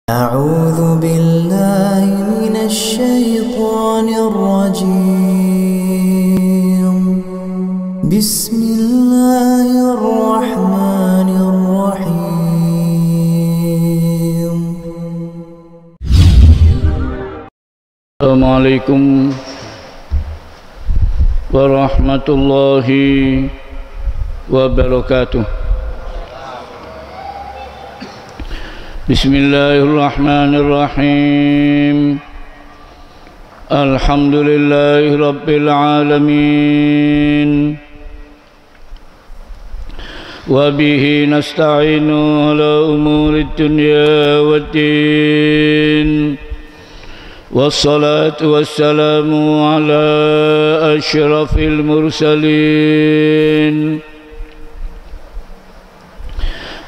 أعوذ بالله من الشيطان الرجيم. بسم الله الرحمن الرحيم. السلام عليكم ورحمة الله وبركاته. بسم الله الرحمن الرحيم. الحمد لله رب العالمين، وبه نستعين على أمور الدنيا والدين، والصلاة والسلام على أشرف المرسلين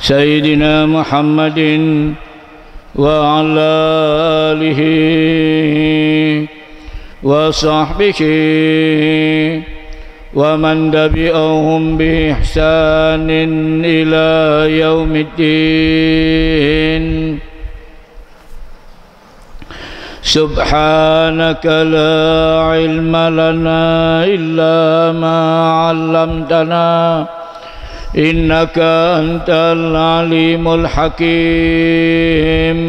سيدنا محمد وعلى آله وصحبه ومن تبعهم بإحسان إلى يوم الدين. سبحانك لا علم لنا إلا ما علمتنا إنك أنت العليم الحكيم.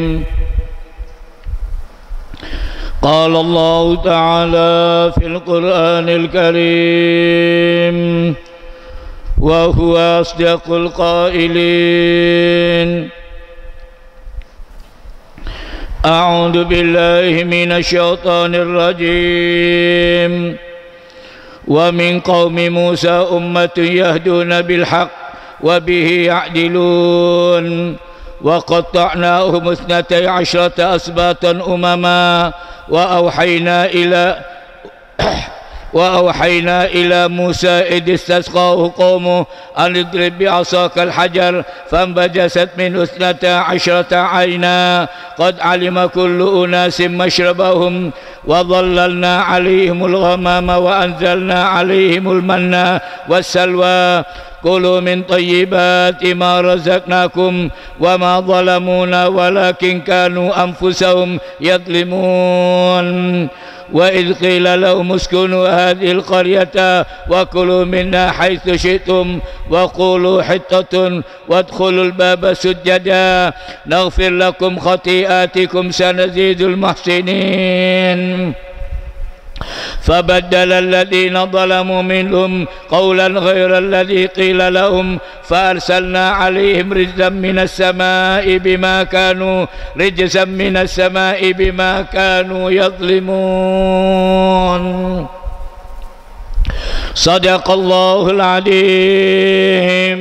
قال الله تعالى في القرآن الكريم وهو أصدق القائلين: أعوذ بالله من الشيطان الرجيم. ومن قوم موسى أمة يهدون بالحق وبه يعدلون وقطعناهم 12 أسباطا أمما وأوحينا إلى موسى إذ استسقاه قومه أن اضرب بعصاك الحجر فانبجست منه 12 عينا قد علم كل أناس مشربهم وظللنا عليهم الغمام وأنزلنا عليهم المن والسلوى كلوا من طيبات ما رزقناكم وما ظلمونا ولكن كانوا أنفسهم يظلمون. وإذ قيل لهم اسكنوا هذه القرية وكلوا منها حيث شئتم وقولوا حطة وادخلوا الباب سجدا نغفر لكم خطيئاتكم سنزيد المحسنين. فبدل الذين ظلموا منهم قولا غير الذي قيل لهم فأرسلنا عليهم رجزا من السماء بما كانوا يظلمون. صدق الله العظيم.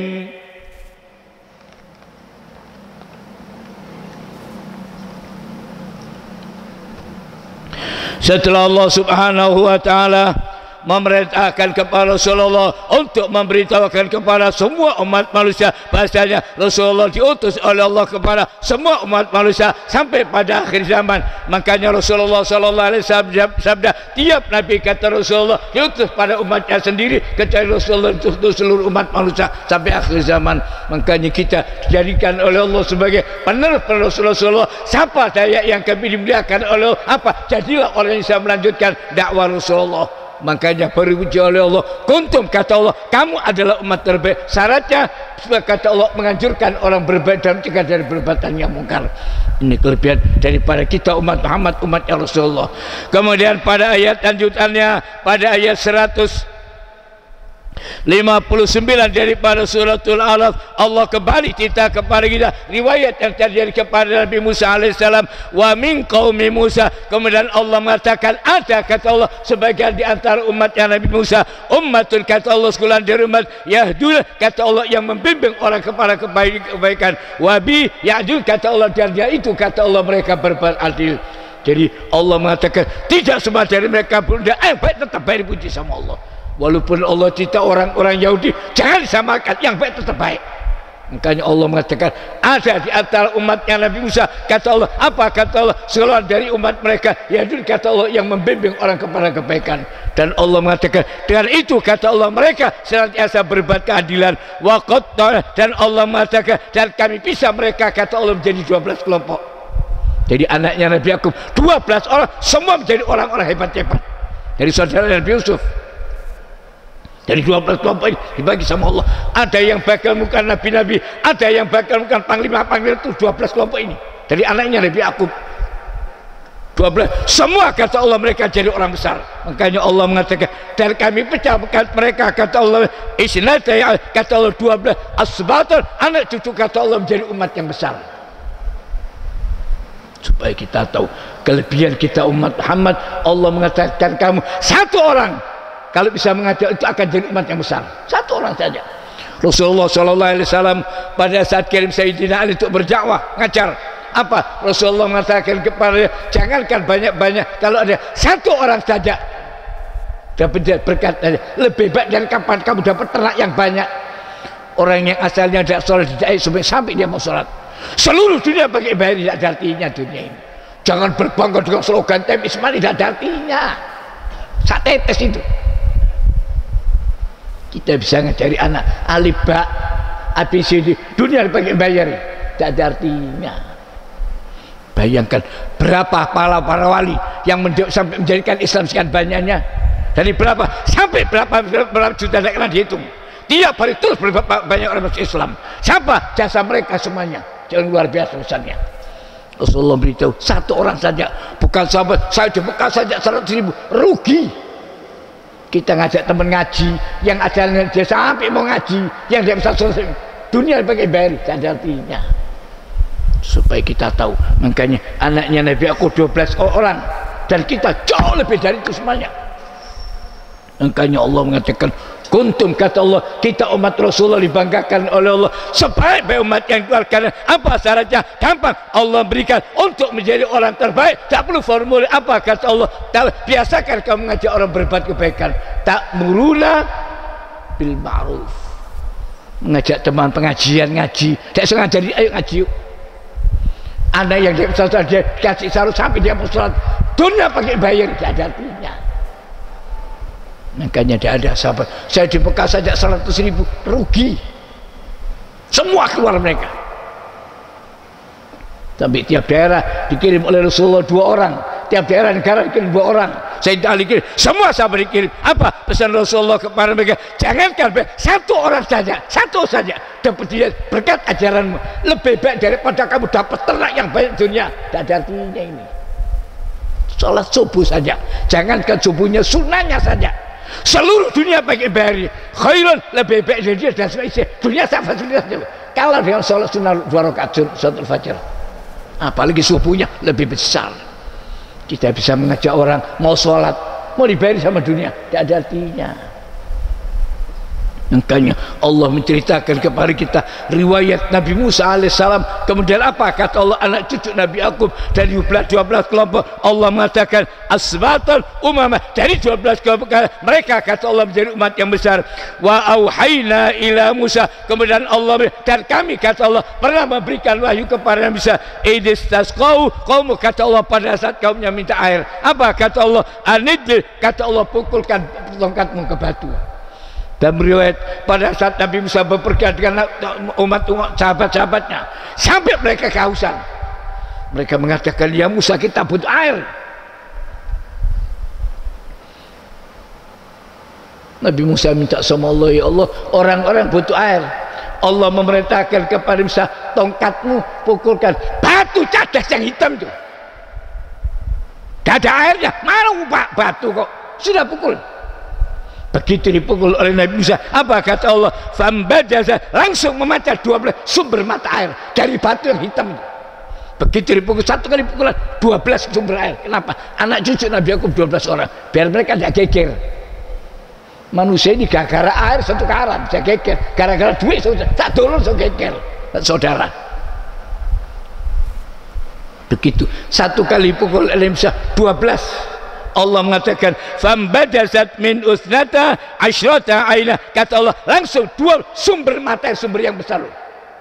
Setelah Allah Subhanahu wa ta'ala memerintahkan kepada Rasulullah untuk memberitahukan kepada semua umat manusia, bahasanya Rasulullah diutus oleh Allah kepada semua umat manusia sampai pada akhir zaman. Makanya Rasulullah sallallahu alaihi wasallam sabda, tiap nabi kata Rasulullah diutus pada umatnya sendiri, kecuali Rasulullah untuk seluruh umat manusia sampai akhir zaman. Makanya kita dijadikan oleh Allah sebagai penerus Rasulullah. Siapa daya yang kami dimuliakan oleh Allah? Apa? Jadilah orang yang bisa melanjutkan dakwah Rasulullah. Makanya berpuji oleh Allah, kuntum, kata Allah, kamu adalah umat terbaik. Syaratnya kata Allah menganjurkan orang berbaik dan mencegah dari perbuatan yang mungkar. Ini kelebihan daripada kita umat Muhammad, umatnya Rasulullah. Kemudian pada ayat lanjutannya, pada ayat 159 daripada suratul Araf, Allah kembali cerita kepada kita riwayat yang terjadi kepada Nabi Musa alaihissalam. Wa min qaumi Musa, kemudian Allah mengatakan ada, kata Allah, sebagian di antara umatnya Nabi Musa, ummatul, kata Allah, sekalian dari umat yahdun, kata Allah, yang membimbing orang kepada kebaikan, wabi yahdun, kata Allah, dan dia itu, kata Allah, mereka berbuat adil. Jadi Allah mengatakan tidak semua dari mereka bunda baik, tetap baik, dipuji sama Allah. Walaupun Allah cerita orang-orang Yahudi jangan disamakan, yang baik tetap baik. Makanya Allah mengatakan ada di antara umatnya Nabi Musa, kata Allah, apa kata Allah, seluruh dari umat mereka yaitu kata Allah yang membimbing orang kepada kebaikan. Dan Allah mengatakan dengan itu kata Allah mereka senantiasa berbuat keadilan. Waqat, dan Allah mengatakan dan kami pisah mereka kata Allah menjadi 12 kelompok. Jadi anaknya Nabi Yakub 12 orang, semua menjadi orang-orang hebat-hebat. Dari saudara Nabi Yusuf. Dari 12 kelompok ini dibagi sama Allah. Ada yang bakal bukan nabi-nabi, ada yang bakal bukan panglima-panglima, itu 12 kelompok ini. Dari anaknya Nabi Yakub 12, semua kata Allah mereka jadi orang besar. Makanya Allah mengatakan, dan kami pecahkan mereka, kata Allah, isnata, kata Allah 12 asbatan, anak cucu kata Allah menjadi umat yang besar. Supaya kita tahu kelebihan kita umat Muhammad. Allah mengatakan kamu satu orang kalau bisa mengajak itu akan jadi umat yang besar. Satu orang saja. Rasulullah SAW pada saat kirim Sayyidina Ali untuk berdakwah, ngajar apa? Rasulullah mengatakan kepada jangankan banyak-banyak, kalau ada satu orang saja dapat berkat, lebih baik dari kapan kamu dapat ternak yang banyak. Orang yang asalnya tidak sholat tidak sampai dia mau sholat. Seluruh dunia pakai bayar, tidak ada artinya dunia ini. Jangan berbangga dengan slogan tem Ismail, tidak ada artinya. Sak tetes itu. Kita bisa ngajari anak alif ba ABCD, dunia pakai bayar, tidak ada artinya. Bayangkan berapa para wali yang sampai menjadikan Islam sekian banyaknya, dari berapa sampai berapa juta, tidak pernah dihitung. Tiap hari terus berapa banyak orang masuk Islam. Siapa? Jasa mereka semuanya. Yang luar biasa besarnya. Rasulullah beritahu satu orang saja, bukan sahabat, saya dibekal saja 100.000, rugi. Kita ngajak teman ngaji, yang ajalnya dia sampai mau ngaji, yang dia bisa selesai dunia pakai bayar, tidak ada artinya. Supaya kita tahu, makanya anaknya Nabi aku 12 orang, dan kita jauh lebih dari itu semuanya. Makanya Allah mengatakan kuntum, kata Allah, kita umat Rasulullah dibanggakan oleh Allah sebaik-baik umat yang keluarkan. Apa syaratnya? Gampang, Allah berikan untuk menjadi orang terbaik, tak perlu formulir. Apa kata Allah? Biasakan kamu mengajak orang berbuat kebaikan, ta'muruna bil ma'ruf, mengajak teman pengajian ngaji, tak sengaja jadi ayo ngaji yuk. Anak yang dia sholat, dia kasih sarung sampai dia mau sholat, dunia pakai bayar, tidak ada artinya. Makanya tidak ada sahabat, saya dibekal saja 100.000, rugi semua keluar mereka. Tapi tiap daerah dikirim oleh Rasulullah 2 orang, tiap daerah negara dikirim 2 orang. Sayyidina Ali kirim, semua sahabat dikirim. Apa pesan Rasulullah kepada mereka? Jangankan satu orang saja, satu saja dapat dia berkat ajaranmu, lebih baik daripada kamu dapat ternak yang banyak dunia. Tidak ada artinya ini. Sholat subuh saja, jangankan subuhnya, sunnahnya saja, seluruh dunia pakai bayar, khairun, lebih baik dari dia dan sebagainya. Dunia tak fasilitas kalah dengan sholat sunnah 2 rakaat sholat fajar, apalagi subuhnya lebih besar. Kita bisa mengajak orang mau sholat, mau dibayar sama dunia, tidak ada artinya. Makanya Allah menceritakan kepada kita riwayat Nabi Musa alaihissalam. Kemudian apa kata Allah, anak cucu Nabi Yakub dari 12 kelompok. Allah mengatakan asbatan umamah, dari 12 kelompok mereka kata Allah menjadi umat yang besar. Wa auhayna ila Musa, kemudian Allah dan kami kata Allah pernah memberikan wahyu kepada Nabi Musa, idistasqau kaum, kata Allah pada saat kaumnya minta air. Apa kata Allah? Anid, kata Allah pukulkan tongkatmu ke batu. Dan riwayat pada saat Nabi Musa bepergian dengan umat sahabat-sahabatnya sampai mereka kehausan, mereka mengatakan, ya Musa, kita butuh air. Nabi Musa minta sama Allah, ya Allah, orang-orang butuh air. Allah memerintahkan kepada Musa, tongkatmu pukulkan batu cadas yang hitam itu. Tidak ada airnya, mana batu kok sudah pukul. Begitu dipukul oleh Nabi Musa, apa kata Allah? Fambadaza, langsung memancar 12 sumber mata air dari batu yang hitam. Begitu dipukul, 1 kali pukulan 12 sumber air. Kenapa? Anak cucu Nabi Yakub 12 orang, biar mereka tidak geger. Manusia ini gara-gara air satu karam bisa geger, gara-gara duit tak turun so geger, saudara. Begitu 1 kali pukul oleh Musa 12. Allah mengatakan fambadasat min usnata asyrata aina, kata Allah langsung 2 sumber mata, sumber yang besar,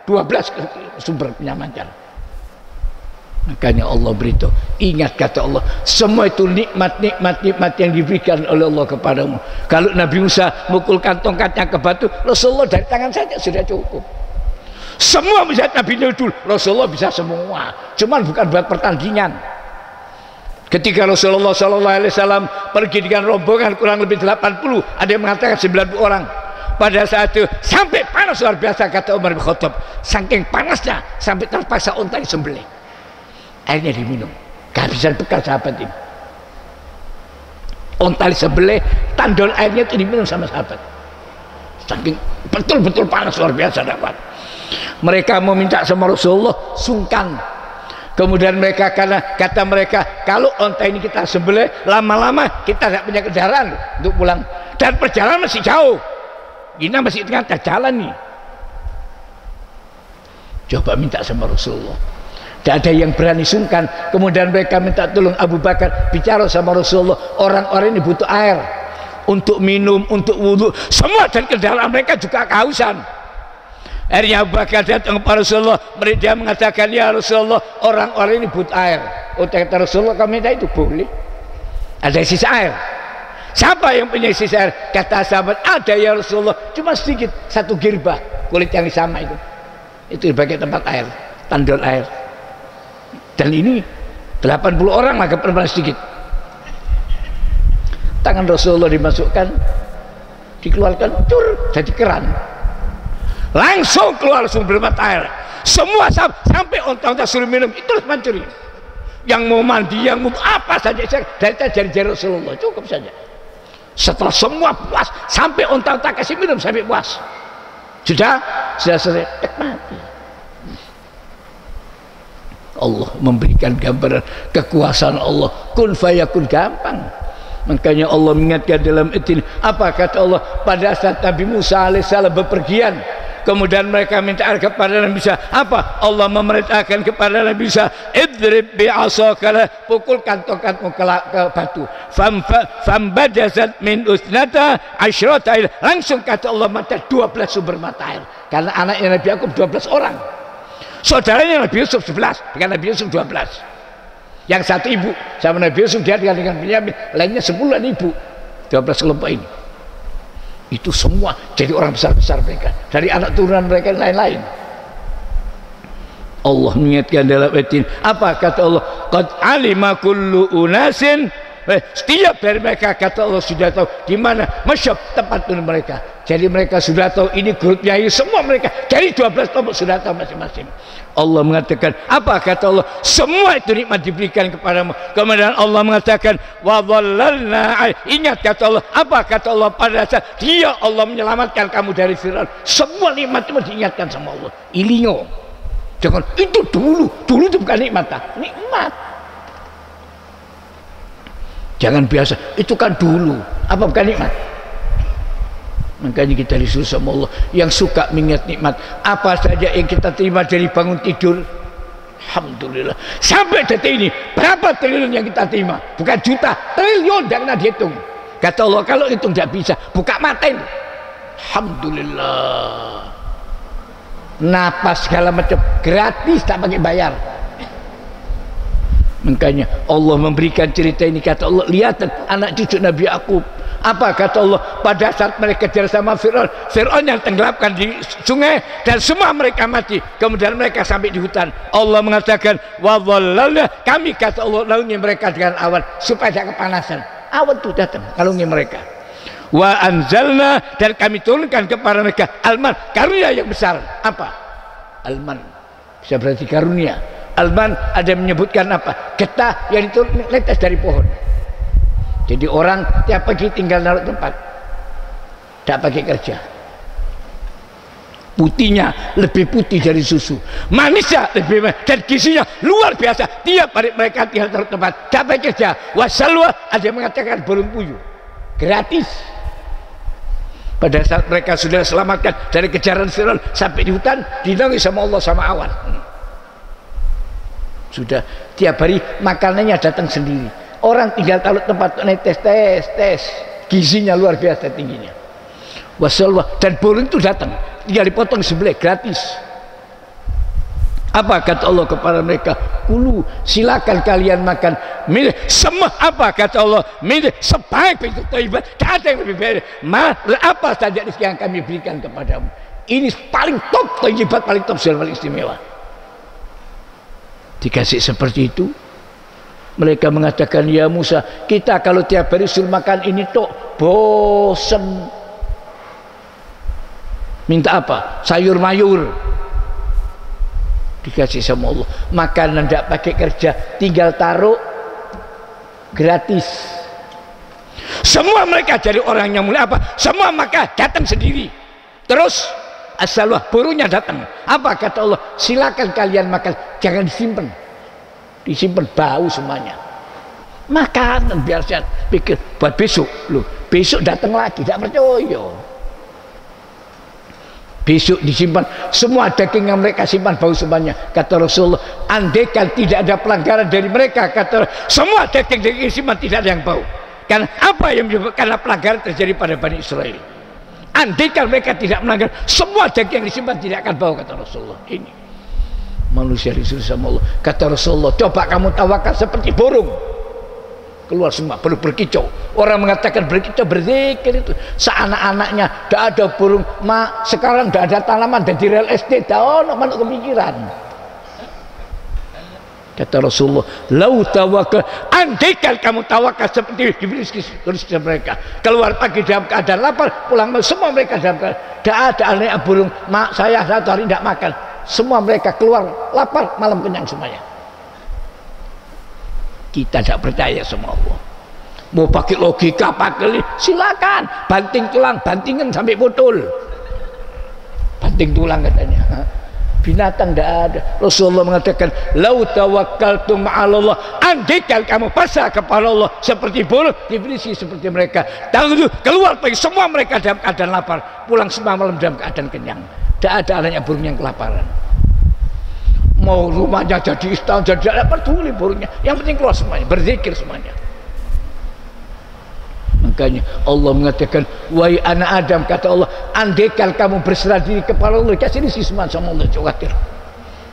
12 sumber penyamancar. Makanya Allah beritahu, ingat kata Allah, semua itu nikmat yang diberikan oleh Allah kepadamu. Kalau Nabi Musa mukulkan tongkatnya ke batu, Rasulullah dari tangan saja sudah cukup. Semua mujizat Nabi Nuh dulu, Rasulullah bisa semua. Cuman bukan buat pertandingan. Ketika Rasulullah SAW pergi dengan rombongan kurang lebih 80, ada yang mengatakan 90 orang. Pada saat itu sampai panas luar biasa, kata Umar bin Khattab. Saking panasnya sampai terpaksa unta disembelih. Airnya diminum. Kehabisan bekal sahabat ini. Unta disembelih, tandon airnya itu diminum sama sahabat. Saking betul-betul panas luar biasa dapat. Mereka meminta sama Rasulullah, sungkan. Kemudian mereka, karena kata mereka, kalau onta ini kita sembelih, lama-lama kita tidak punya kendaraan untuk pulang, dan perjalanan masih jauh, ini masih tengah jalan nih. Coba minta sama Rasulullah, tidak ada yang berani sungkan. Kemudian mereka minta tolong Abu Bakar, bicara sama Rasulullah, orang-orang ini butuh air untuk minum, untuk wudhu, semua, dan kendaraan mereka juga kehausan. Akhirnya Abu Bakar datang kepada Rasulullah, dia mengatakan, ya Rasulullah, orang-orang ini butuh air. Oh, kata Rasulullah, kami minta itu boleh, ada sisa air. Siapa yang punya sisa air? Kata sahabat, ada ya Rasulullah, cuma sedikit, satu girbah kulit yang sama itu dipakai tempat air, tandon air. Dan ini 80 orang, maka perempuan sedikit. Tangan Rasulullah dimasukkan, dikeluarkan, cur, jadi keran. Langsung keluar sumber mata air. Semua sampai onta-onta suruh minum itu harus mencuri. Yang mau mandi, yang mau apa saja dari jari-jari Rasulullah cukup saja. Setelah semua puas, sampai onta-onta kasih minum sampai puas. Sudah selesai, mati. Allah memberikan gambaran kekuasaan Allah. Kun fayakun, gampang. Makanya Allah mengingatkan dalam ini, apa kata Allah pada saat Nabi Musa alaihissalam bepergian, kemudian mereka minta air kepada Nabi Musa, apa? Allah memerintahkan kepada Nabi Musa, idrib bi'asaka, pukulkan tongkatmu ke batu, fambajazat min usnata asyrata air. Langsung kata Allah, mata 12 sumber mata air. Karena anaknya Nabi Yakub 12 orang, saudaranya Nabi Yusuf 11, dengan Nabi Yusuf 12. Yang satu ibu sama Nabi Yusuf, dia dengan Binyamin, lainnya 10 ibu, 12 kelompok ini. Itu semua jadi orang besar-besar mereka, dari anak turunan mereka lain-lain. Allah mengingatkan dalam ayat ini, apa kata Allah? Qad alima kullu unasin, setiap dari mereka, kata Allah, sudah tahu di mana masyab tempat turun mereka. Jadi mereka sudah tahu ini grupnya ini, semua mereka dari 12 kelompok sudah tahu masing-masing. Allah mengatakan, apa kata Allah? Semua itu nikmat diberikan kepadamu. Kemudian Allah mengatakan, wa dhallalna, ingat kata Allah, apa kata Allah pada saat dia Allah menyelamatkan kamu dari Fir'aun. Semua nikmat itu diingatkan sama Allah. Ilingo, jangan itu dulu itu bukan nikmat, nikmat. Jangan biasa, itu kan dulu, apa bukan nikmat? Makanya kita disuruh sama Allah yang suka mengingat nikmat. Apa saja yang kita terima dari bangun tidur, alhamdulillah. Sampai detik ini berapa triliun yang kita terima? Bukan juta, triliun, jangan dihitung. Kata Allah, kalau hitung tidak bisa, buka mata ini. Alhamdulillah. Napas segala macam gratis, tak pakai bayar. Makanya Allah memberikan cerita ini, kata Allah, lihat anak cucu Nabi Yakub. Apa kata Allah pada saat mereka kejar sama Fir'aun, Fir'aun yang tenggelamkan di sungai dan semua mereka mati. Kemudian mereka sampai di hutan, Allah mengatakan, wa dhallalna, kami kata Allah naungi mereka dengan awan supaya tidak kepanasan. Awan itu datang naungi mereka. Wa anzalna, dan kami turunkan kepada mereka alman, karunia yang besar. Apa? Alman bisa berarti karunia. Alman ada yang menyebutkan apa? Getah yang itu netes dari pohon. Jadi orang tiap pagi tinggal naruh tempat, tidak pakai kerja. Putihnya lebih putih dari susu, manisnya lebih manis, dan gizinya luar biasa. Tiap hari mereka tinggal naruh tempat, tidak pakai kerja. Wasalwa, ada yang mengatakan burung puyuh, gratis. Pada saat mereka sudah selamatkan dari kejaran Fir'aun sampai di hutan, dinaungi sama Allah sama awan. Sudah tiap hari makanannya datang sendiri. Orang tinggal taruh tempat tes, gizinya luar biasa tingginya. Wasalwa, dan burung itu datang, tinggal dipotong sebelah gratis. Apa kata Allah kepada mereka? Kulu, silakan kalian makan. Milih semua, apa kata Allah? Milih sebaik itu thayyibat, tidak ada yang lebih baik. Apa saja yang kami berikan kepadamu. Ini paling top, thayyibat paling top, paling istimewa. Dikasih seperti itu, mereka mengatakan, ya Musa, kita kalau tiap hari suruh makan ini tok bosen. Minta apa? Sayur mayur. Dikasih sama Allah. Makanan tidak pakai kerja, tinggal taruh gratis. Semua mereka jadi orang yang mulia apa? Semua maka datang sendiri. Terus asalwah burungnya datang. Apa kata Allah? Silakan kalian makan, jangan disimpan. Disimpan bau semuanya. Makan biar sehat. Pikir buat besok. Loh, besok datang lagi, tidak percaya. Besok disimpan semua daging yang mereka simpan bau semuanya. Kata Rasulullah, andaikan tidak ada pelanggaran dari mereka, kata semua daging simpan tidak ada yang bau. Karena apa yang menyebabkan? Karena pelanggaran terjadi pada Bani Israel. Andaikan mereka tidak melanggar, semua daging yang disimpan tidak akan bau, kata Rasulullah. Ini manusia disuruh sama Allah. Kata Rasulullah, coba kamu tawakal seperti burung, keluar semua, perlu berkicau. Orang mengatakan berkicau, berzikir itu. Seanak-anaknya tidak ada burung, sekarang tidak ada tanaman dan di real estate, tidak ada manuk kepikiran. Kata Rasulullah, lau tawakal, andaikan kamu tawakal seperti Iblis mereka, keluar pagi dalam keadaan lapar, pulang semua mereka dalam keadaan tidak ada anak burung, saya satu hari tidak makan, semua mereka keluar lapar, malam kenyang semuanya. Kita tidak percaya sama Allah. Mau pakai logika, pakai silakan, banting tulang, bantingan sampai putul, banting tulang katanya. Binatang tidak ada. Rasulullah mengatakan, lau tawakkaltum 'ala Allah, andaikan kamu pasrah kepada Allah seperti burung, diberisi seperti mereka. Tahu keluar pagi semua mereka dalam keadaan lapar, pulang semua malam dalam keadaan kenyang. Tidak ada anaknya burung yang kelaparan. Mau rumahnya jadi istana, jadi tidak peduli burungnya, yang penting keluar semuanya, berzikir semuanya. Makanya Allah mengatakan, wahai anak Adam, kata Allah, andaikan kamu berserah diri kepada Allah, kasih isi semua sama Allah, khawatir.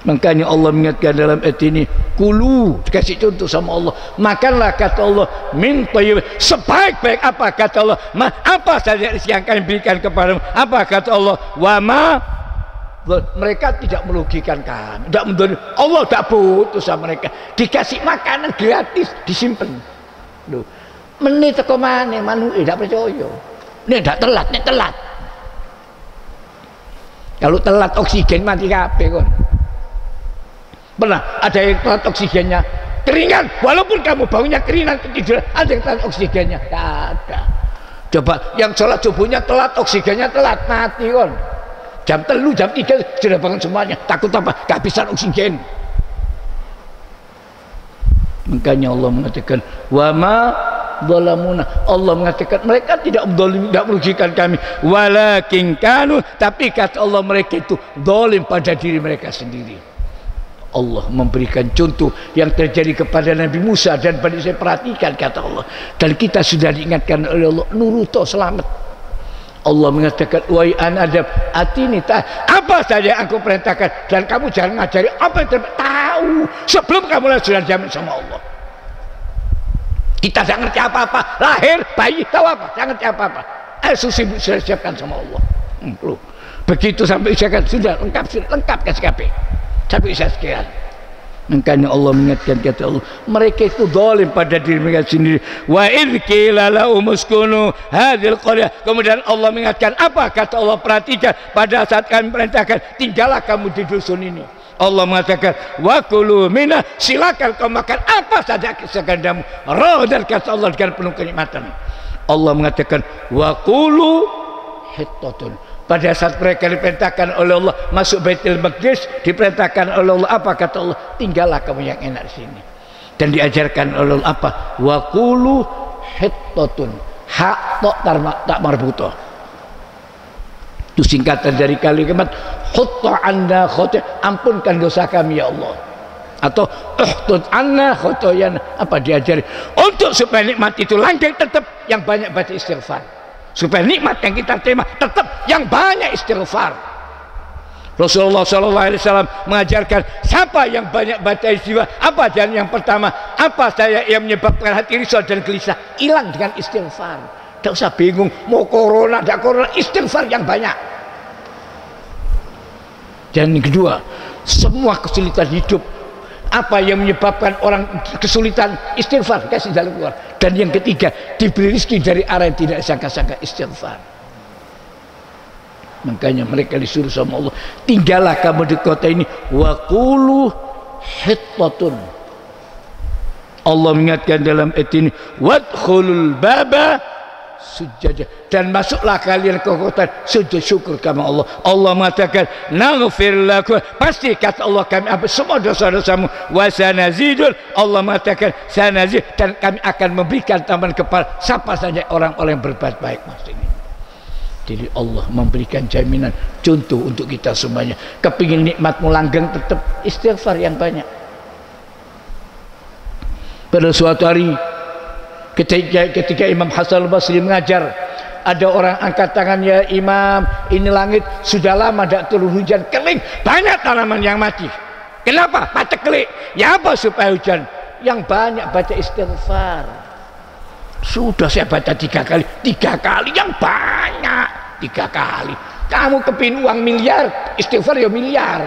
Makanya Allah mengingatkan dalam ayat ini, kulu, dikasih contoh sama Allah, makanlah kata Allah, min thayyib, sebaik-baik apa kata Allah, apa saja yang kami berikan kepadamu, apa kata Allah, wama, mereka tidak merugikan kami, tidak mendolim. Allah tidak putus sama mereka, dikasih makanan gratis, disimpan. Loh, menit teko maneh manu tidak percaya. Nek ndak telat, nek telat. Kalau telat oksigen mati kabeh kon. Pernah ada yang telat oksigennya keringan, walaupun kamu baunya keringan ketiduran, ada yang telat oksigennya. Tidak ada. Coba yang sholat subuhnya telat, oksigennya telat, mati kon. Jam 3, jam 3 sudah bangun semuanya. Takut apa? Kehabisan oksigen. Makanya Allah mengatakan, wama zalamuna, Allah mengatakan mereka tidak mendolim, tidak merugikan kami, walakin kanu, tapi kata Allah mereka itu zalim pada diri mereka sendiri. Allah memberikan contoh yang terjadi kepada Nabi Musa dan Bani Israil. Perhatikan kata Allah, dan kita sudah diingatkan oleh Allah, nuruto selamat. Allah mengatakan, wahai anak Adam, atini apa saja yang aku perintahkan, dan kamu jangan ngajari apa yang tahu sebelum kamu sudah jamin sama Allah. Kita tidak ngerti apa-apa, lahir bayi tahu apa, tidak ngerti apa-apa. Susi sudah siapkan sama Allah. Begitu sampai usia sudah lengkap kasih KP sampai usia sekian. Makanya Allah mengingatkan kata Allah, mereka itu zalim pada diri mereka sendiri. Wa idz qila lahum uskunu hadhil qaryah. Kemudian Allah mengingatkan apa kata Allah, perhatikan pada saat kami perintahkan tinggallah kamu di dusun ini. Allah mengatakan wa kulu minah, silakan kau makan apa saja kesegandamu. Roh dan kata Allah dengan penuh kenikmatan. Allah mengatakan wa kulu hittatun. Pada saat mereka diperintahkan oleh Allah masuk Baitul Maqdis, diperintahkan oleh Allah apa kata Allah, tinggallah kamu yang enak di sini. Dan diajarkan oleh Allah apa, wa qulu hittatun, hak tak marbuto. Itu singkatan dari kalimat hutta anna khotaya, ampunkan dosa kami ya Allah, atau uhtut anna khotoyan. Apa diajari untuk supaya nikmat itu langgeng, tetap yang banyak baca istighfar. Supaya nikmat yang kita terima tetap yang banyak istighfar. Rasulullah SAW mengajarkan siapa yang banyak baca istighfar, apa jalan yang pertama, apa saya yang menyebabkan hati risau dan gelisah, hilang dengan istighfar. Tidak usah bingung mau corona tidak corona, istighfar yang banyak. Dan yang kedua, semua kesulitan hidup, apa yang menyebabkan orang kesulitan, istighfar, kasih jalan keluar. Dan yang ketiga, diberi rezeki dari arah yang tidak sangka-sangka, istighfar. Makanya mereka disuruh sama Allah, tinggallah kamu di kota ini, wa qulu hittatun. Allah mengingatkan dalam ayat ini, wadkhulul baba sujud, dan masuklah kalian ke kota sujud syukur kepada Allah. Allah mengatakan naghfir lakum, pasti kata Allah kami apa semua dosa-dosamu, wa sanazidul, Allah mengatakan sanazid, dan kami akan memberikan tambahan kepada siapa saja orang-orang yang berbuat baik. Maksudnya jadi Allah memberikan jaminan, contoh untuk kita semuanya. Kepingin nikmatmu langgeng, tetap istighfar yang banyak. Pada suatu hari ketika Imam Hasan al-Basri mengajar, ada orang angkat tangan, ya Imam, ini langit sudah lama tidak turun hujan, kering, banyak tanaman yang mati. Kenapa? Baca kelik. Ya apa supaya hujan? Yang banyak baca istighfar. Sudah saya baca 3 kali, 3 kali yang banyak, 3 kali. Kamu kepin uang miliar, istighfar ya miliar.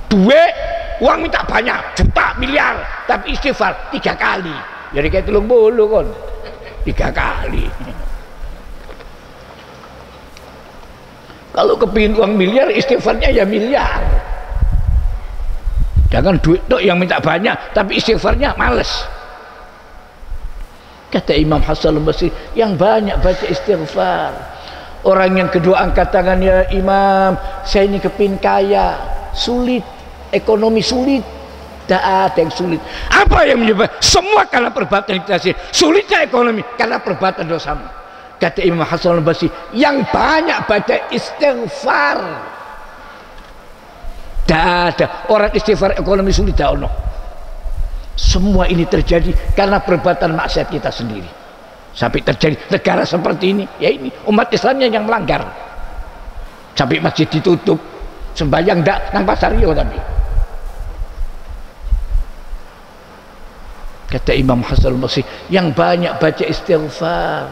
Duit, uang minta banyak, juta, miliar, tapi istighfar 3 kali. Jadi kayak 30 kon 3 kali. Kalau kepingin uang miliar, istighfarnya ya miliar. Jangan duit tok yang minta banyak, tapi istighfarnya males. Kata Imam Hasan al-Basri, yang banyak baca istighfar. Orang yang kedua angkat tangan, ya Imam, saya ini kepingin kaya, sulit, ekonomi sulit. Tidak ada yang sulit. Apa yang menyebabkan? Semua karena perbuatan kita sih. Sulitnya ekonomi karena perbuatan dosamu. Kata Imam Hasan al-Basri, yang banyak baca istighfar. Tidak ada orang istighfar ekonomi sulit, tidak ada. Semua ini terjadi karena perbuatan maksiat kita sendiri. Sampai terjadi negara seperti ini, ya ini umat Islamnya yang melanggar. Sampai masjid ditutup, sembahyang tidak nang pasar yo tapi. Kata Imam Hasan al-Basri, yang banyak baca istighfar.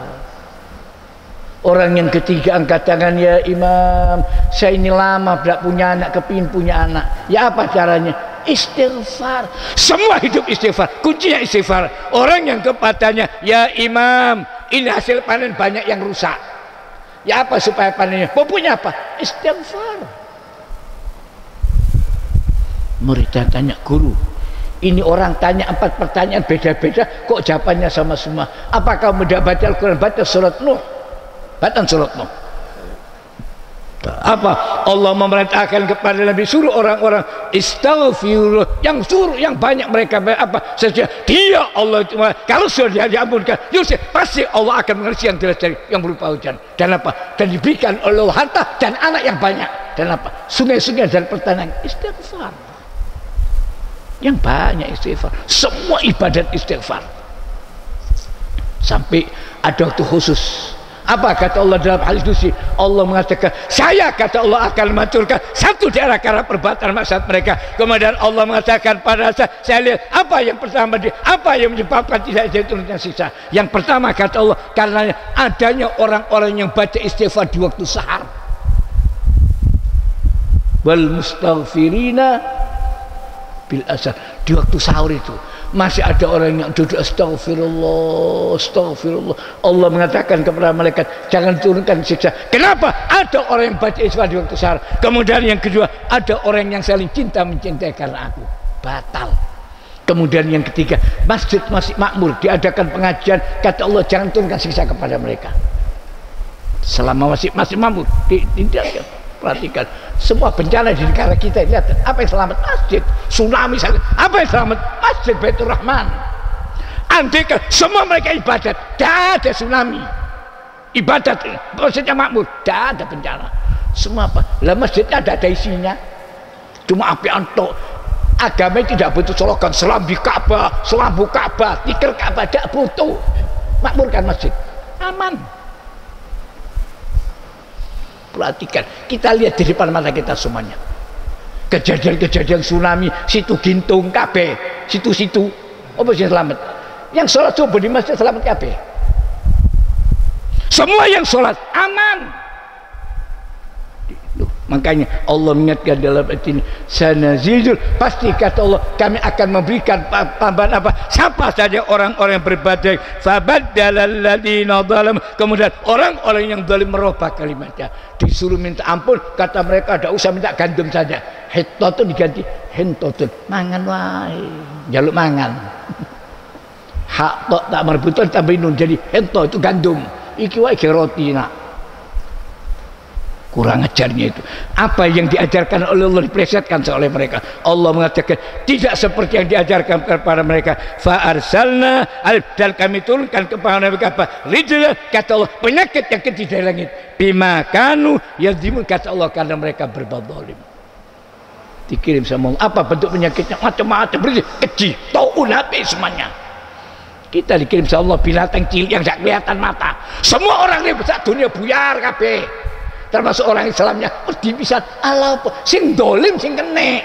Orang yang ketiga angkat tangan, ya Imam, saya ini lama tidak punya anak, kepingin punya anak. Ya apa caranya? Istighfar. Semua hidup istighfar, kuncinya istighfar. Orang yang kepadanya, ya Imam, ini hasil panen banyak yang rusak. Ya apa supaya panennya? Punya apa? Istighfar. Murid tanya, guru, ini orang tanya 4 pertanyaan beda-beda, kok jawabannya sama semua? Apakah mudah baca Al-Quran? Baca surat Nuh, baca surat Nuh. Apa? Allah memerintahkan kepada Nabi, suruh orang-orang istaghfirullah, yang suruh yang banyak mereka apa saja. Dia Allah cuma kalau sudah diampunkan, Yusuf pasti Allah akan mengerti yang jelas yang berupa hujan. Dan apa? Dan diberikan oleh Allah harta dan anak yang banyak. Dan apa? Sungai-sungai dan pertanian. Istighfar. Yang banyak istighfar, semua ibadat istighfar. Sampai ada waktu khusus. Apa kata Allah dalam hadis qudsi? Allah mengatakan, saya kata Allah akan menghancurkan satu daerah karena perbuatan maksiat mereka. Kemudian Allah mengatakan pada saya lihat apa yang pertama, apa yang menyebabkan tidak turunnya siksa. Yang pertama kata Allah, karena adanya orang-orang yang baca istighfar di waktu sahar. Wal mustaghfirina bil asar, di waktu sahur itu masih ada orang yang duduk astagfirullah, astagfirullah. Allah mengatakan kepada malaikat, jangan turunkan siksa. Kenapa? Ada orang yang baca istighfar di waktu sahur. Kemudian yang kedua, ada orang yang saling cinta mencintai karena aku. Batal. Kemudian yang ketiga, masjid masih makmur, diadakan pengajian, kata Allah jangan turunkan siksa kepada mereka. Selama masih makmur, ditinggalkan. Perhatikan semua bencana di negara kita, lihat apa yang selamat? Masjid. Tsunami apa yang selamat? Masjid Baitur Rahman. Andai semua mereka ibadat, tidak ada tsunami. Ibadat maksudnya makmur, tidak ada bencana. Semua apa? Lah masjidnya ada isinya, cuma api antok. Agama tidak butuh slogan selam di Ka'bah, selambu Ka'bah, tikar Ka'bah, tidak butuh. Makmurkan masjid, aman. Perhatikan, kita lihat di depan mata kita semuanya. Kejadian-kejadian tsunami, situ Gintung, kabeh, situ-situ, apa sih selamat? Yang sholat subuh di masjid selamat kabeh. Semua yang sholat aman. Loh, Makanya Allah mengingatkan dalam ayat ini, sanazidul, pasti kata Allah kami akan memberikan tambahan apa siapa saja orang-orang yang berbuat, fabaddalal ladzina zalam, kemudian orang-orang yang zalim merubah kalimatnya, disuruh minta ampun kata mereka tidak usah minta gandum saja, hitotun diganti hentotun, mangan wae, jaluk mangan. Hak tok tak merebutan tambah nun jadi hento itu gandum, iki wae roti nak. Kurang ajarnya itu. Apa yang diajarkan oleh Allah diplesetkan oleh mereka. Allah mengatakan tidak seperti yang diajarkan kepada mereka. Fa arsalna, dan kami turunkan kepada mereka apa? Rijlan, kata Allah, penyakit yang keji dari langit. Bima kanu yadzimun, kata Allah, karena mereka berbuat zalim. Dikirim sama Allah. Apa bentuk penyakitnya? Macam-macam, berarti keji, taun habis semuanya. Kita dikirim sama Allah binatang cilik yang tidak kelihatan mata. Semua orang ini besar dunia buyar kabeh. Termasuk orang Islamnya dipisah ala apa sing dolim sing kene,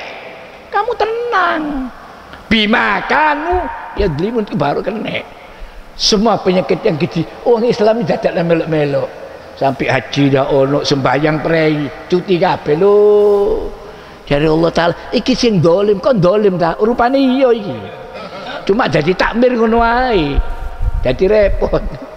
kamu tenang, bima kanu ya delimun baru kene. Semua penyakit yang gede orang Islam ini dadak melok-melok sampai haji dah ono sembayang prei cuti kabeh lho dari Allah Ta'ala. Iki sing dolim kon dolim ta rupane iya iki, cuma jadi takmir ngono wae jadi repot.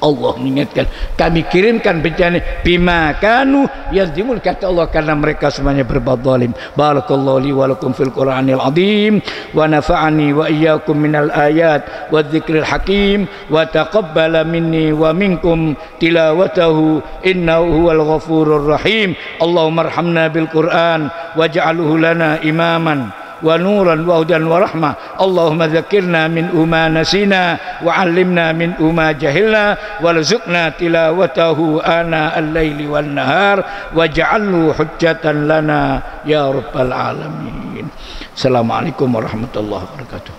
Allah mengingatkan kami kirimkan bencana bima kanu yazlimun, kata Allah, karena mereka semuanya berbuat zalim. Barakallahu li wa lakum fil Qur'anil azim wa nafa'ani wa iyyakum minal ayat wa dzikril hakim wa taqabbala minni wa minkum tilawatahu innahu huwal ghafurur rahim. Allahumma arhamna bil Qur'an waj'alhu lana imaman wa nuran wa hudan wa rahmah. Allahumma dzakirna min ma nasina wa 'allimna min ma jahilna warzuqna tilawatahu ana al-laili wan nahar waj'alhu hujjatan lana ya rabbal alamin. Assalamualaikum warahmatullahi wabarakatuh.